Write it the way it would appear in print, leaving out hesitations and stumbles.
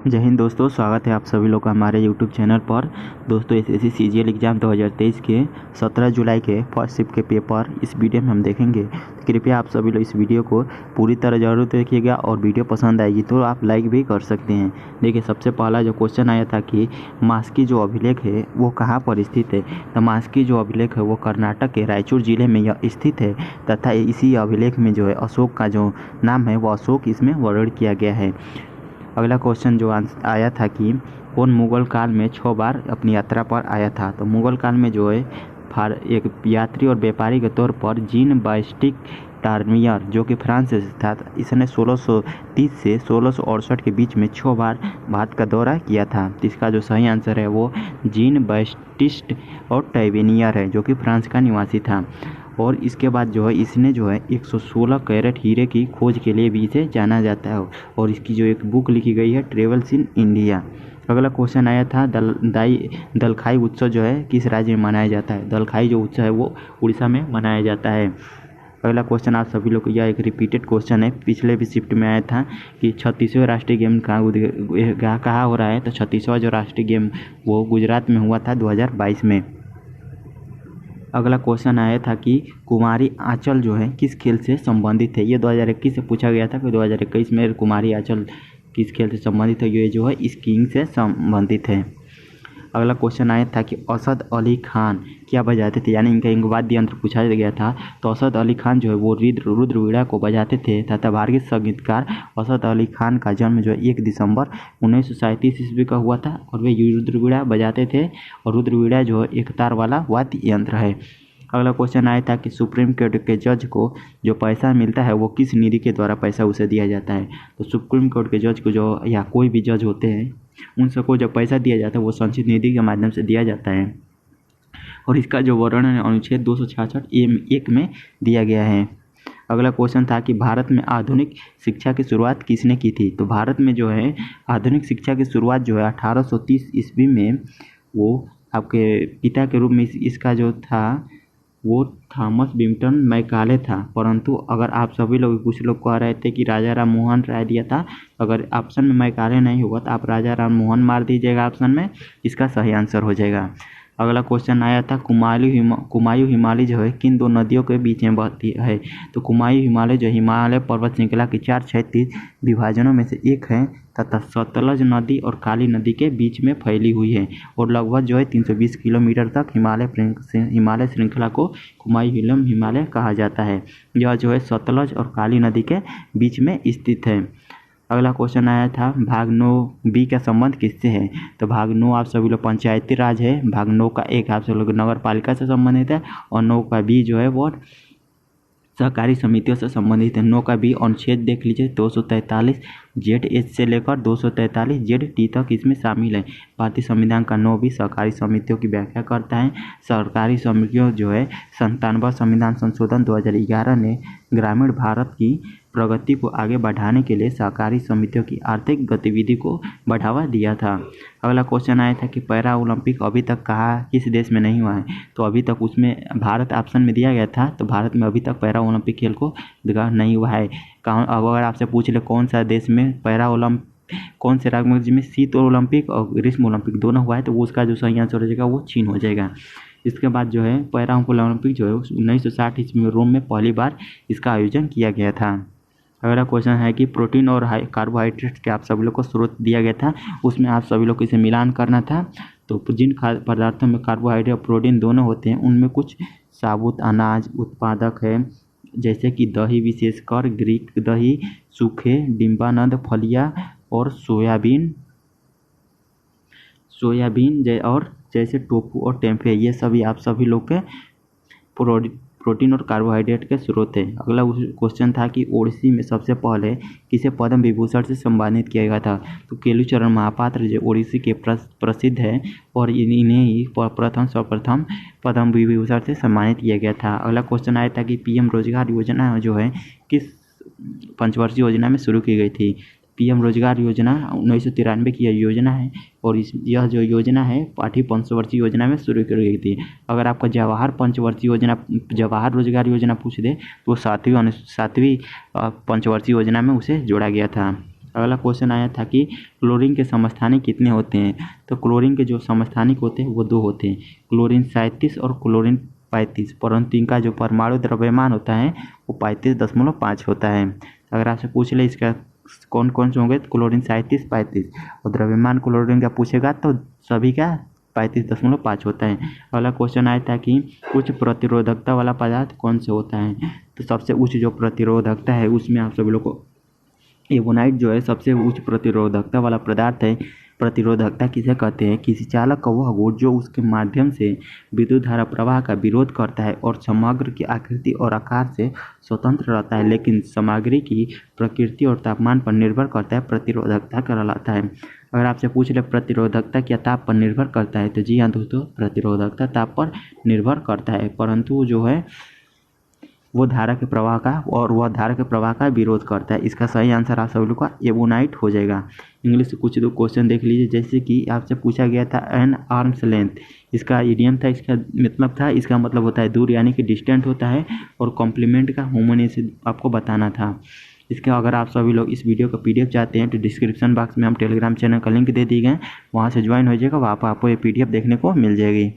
जय हिंद दोस्तों, स्वागत है आप सभी लोग का हमारे यूट्यूब चैनल पर। दोस्तों एसएससी सीजीएल एग्ज़ाम 2023 के 17 जुलाई के फर्स्ट शिफ्ट के पेपर इस वीडियो में हम देखेंगे। तो कृपया आप सभी लोग इस वीडियो को पूरी तरह ज़रूर देखिएगा और वीडियो पसंद आएगी तो आप लाइक भी कर सकते हैं। देखिए, सबसे पहला जो क्वेश्चन आया था कि मास्की जो अभिलेख है वो कहाँ पर स्थित है। तो मास्की जो अभिलेख है वो कर्नाटक के रायचूर जिले में यह स्थित है तथा इसी अभिलेख में जो है अशोक का जो नाम है वो अशोक इसमें वर्णन किया गया है। अगला क्वेश्चन जो आया था कि कौन मुगल काल में 6 बार अपनी यात्रा पर आया था। तो मुगल काल में जो है एक यात्री और व्यापारी के तौर पर जीन बास्टिक टार्मियर जो कि फ्रांस से था, इसने 1630 से 1668 के बीच में 6 बार भारत का दौरा किया था। तो इसका जो सही आंसर है वो जीन बास्टिस्ट और टार्मियर है जो कि फ्रांस का निवासी था। और इसके बाद जो है इसने जो है 116 कैरेट हीरे की खोज के लिए भी इसे जाना जाता है और इसकी जो एक बुक लिखी गई है ट्रेवल्स इन इंडिया। अगला क्वेश्चन आया था दलखाई उत्सव जो है किस राज्य में मनाया जाता है। दलखाई जो उत्सव है वो उड़ीसा में मनाया जाता है। अगला क्वेश्चन आप सभी लोग को, यह एक रिपीटेड क्वेश्चन है, पिछले भी शिफ्ट में आया था कि 36वें राष्ट्रीय गेम कहाँ हो रहा है। तो 36वां जो राष्ट्रीय गेम वो गुजरात में हुआ था 2022 में। अगला क्वेश्चन आया था कि कुमारी आंचल जो है किस खेल से संबंधित है। ये 2021 से पूछा गया था कि 2021 में कुमारी आंचल किस खेल से संबंधित है। ये जो है स्कीइंग से संबंधित है। अगला क्वेश्चन आया था कि असद अली खान क्या बजाते थे, यानी इनका वाद्य यंत्र पूछा गया था। तो असद अली खान जो है वो रुद्रवीणा को बजाते थे तथा भारतीय संगीतकार असद अली खान का जन्म जो है 1 दिसंबर 1937 ईस्वी का हुआ था और वे रुद्रवीणा बजाते थे और रुद्रवीणा जो है एक तार वाला वाद्य यंत्र है। अगला क्वेश्चन आया था कि सुप्रीम कोर्ट के जज को जो पैसा मिलता है वो किस निधि के द्वारा पैसा उसे दिया जाता है। तो सुप्रीम कोर्ट के जज को जो या कोई भी जज होते हैं उन सबको जब पैसा दिया जाता है वो संचित निधि के माध्यम से दिया जाता है और इसका जो वर्णन है अनुच्छेद 266(1) में दिया गया है। अगला क्वेश्चन था कि भारत में आधुनिक शिक्षा की शुरुआत किसने की थी। तो भारत में जो है आधुनिक शिक्षा की शुरुआत जो है 1830 ईस्वी में वो आपके पिता के रूप में इसका जो था वो थॉमस बिम्पटन मैकाले था। परंतु अगर आप सभी लोग कुछ लोग कह रहे थे कि राजा राम मोहन राय दिया था, अगर ऑप्शन में मैकाले नहीं होगा तो आप राजा राम मोहन मार दीजिएगा ऑप्शन में, इसका सही आंसर हो जाएगा। अगला क्वेश्चन आया था कुमायूं हिमालय जो है किन दो नदियों के बीच में बहती है। तो कुमायूं हिमालय जो हिमालय पर्वत श्रृंखला की 4 क्षैतिज विभाजनों में से एक है तथा सतलज नदी और काली नदी के बीच में फैली हुई है और लगभग जो है 320 किलोमीटर तक हिमालय श्रृंखला को कुमायूं हिमालय कहा जाता है। यह जो है सतलज और काली नदी के बीच में स्थित है। अगला क्वेश्चन आया था भाग 9B का संबंध किससे है। तो भाग 9 आप सभी लोग पंचायती राज है, भाग 9 का 1 आप सभी लोग नगर पालिका से संबंधित है और 9 का B जो है वो सहकारी समितियों से संबंधित है। 9 का B अनुच्छेद देख लीजिए 243 ZH से लेकर 243 ZT तक इसमें शामिल है। भारतीय संविधान का 9 सहकारी समितियों की व्याख्या करता है। सहकारी समितियों जो है 97वां संविधान संशोधन 2011 ने ग्रामीण भारत की प्रगति को आगे बढ़ाने के लिए सहकारी समितियों की आर्थिक गतिविधि को बढ़ावा दिया था। अगला क्वेश्चन आया था कि पैरा ओलंपिक अभी तक किस देश में नहीं हुआ है। तो अभी तक उसमें भारत ऑप्शन में दिया गया था, तो भारत में अभी तक पैरा ओलंपिक खेल को नहीं हुआ है। अगर आपसे पूछ ले कौन सा देश में कौन से राज्य में शीत ओलंपिक और ग्रीष्म ओलंपिक दोनों हुआ है, तो वो उसका जो सही आंसर हो जाएगा वो चीन हो जाएगा। इसके बाद जो है पैरा ओलंपिक जो है 1960 ईस्वी में रोम में पहली बार इसका आयोजन किया गया था। अगला क्वेश्चन है कि प्रोटीन और कार्बोहाइड्रेट के आप सभी लोग को स्रोत दिया गया था, उसमें आप सभी लोग को इसे मिलान करना था। तो जिन खाद्य पदार्थों में कार्बोहाइड्रेट और प्रोटीन दोनों होते हैं उनमें कुछ साबुत अनाज उत्पादक है, जैसे कि दही, विशेषकर ग्रीक दही, सूखे डिम्बानंद फलियां और सोयाबीन और जैसे टोफू और टेम्पे, ये सभी आप सभी लोग के प्रोटीन और कार्बोहाइड्रेट के स्रोत है। अगला क्वेश्चन था कि ओडिसी में सबसे पहले किसे पद्म विभूषण से सम्मानित किया गया था। तो केलुचरण महापात्र जो ओडिसी के प्रसिद्ध है और इन्हें ही सर्वप्रथम पद्म विभूषण से सम्मानित किया गया था। अगला क्वेश्चन आया था कि पीएम रोजगार योजना जो है किस पंचवर्षीय योजना में शुरू की गई थी। पीएम रोजगार योजना 1993 की योजना है और यह जो योजना है 8वीं पंचवर्षीय योजना में शुरू की गई थी। अगर आपका जवाहर रोजगार योजना पूछ दे तो 7वीं पंचवर्षीय योजना में उसे जोड़ा गया था। अगला क्वेश्चन आया था कि क्लोरीन के समस्थानिक कितने होते हैं। तो क्लोरीन के जो समस्थानिक होते हैं वो 2 होते हैं, क्लोरीन 37 और क्लोरीन 35, परंतु इनका जो परमाणु द्रव्यमान होता है वो 35.5 होता है। अगर आपसे पूछ ले इसका कौन कौन से होंगे, तो क्लोरीन 37, 35 और द्रव्यमान क्लोरीन का पूछेगा तो सभी का 35.5 होता है। अगला क्वेश्चन आया था कि उच्च प्रतिरोधकता वाला पदार्थ कौन से होता है। तो सबसे उच्च जो प्रतिरोधकता है उसमें आप सभी लोग को एवोनाइट जो है सबसे उच्च प्रतिरोधकता वाला पदार्थ है। प्रतिरोधकता किसे कहते हैं, किसी चालक का वह गुण जो उसके माध्यम से विद्युत धारा प्रवाह का विरोध करता है और सामग्री की आकृति और आकार से स्वतंत्र रहता है, लेकिन सामग्री की प्रकृति और तापमान पर निर्भर करता है, प्रतिरोधकता कहलाता है। अगर आपसे पूछ ले प्रतिरोधकता क्या ताप पर निर्भर करता है, तो जी हाँ दोस्तों, प्रतिरोधकता ताप पर निर्भर करता है, परंतु जो है वो धारा के प्रवाह का और वह धारा के प्रवाह का विरोध करता है। इसका सही आंसर आप सभी लोग का एवोनाइट हो जाएगा। इंग्लिश से कुछ 2 क्वेश्चन देख लीजिए, जैसे कि आपसे पूछा गया था एन आर्म्स लेंथ, इसका इडियम था, इसका मतलब था, इसका मतलब होता है दूर यानी कि डिस्टेंट होता है, और कॉम्प्लीमेंट का होमोनियस आपको बताना था। इसका अगर आप सभी लोग इस वीडियो का PDF चाहते हैं तो डिस्क्रिप्शन बॉक्स में हम टेलीग्राम चैनल का लिंक दे दिए गए, वहाँ से ज्वाइन हो जाएगा, वहाँ पर आपको ये PDF देखने को मिल जाएगी।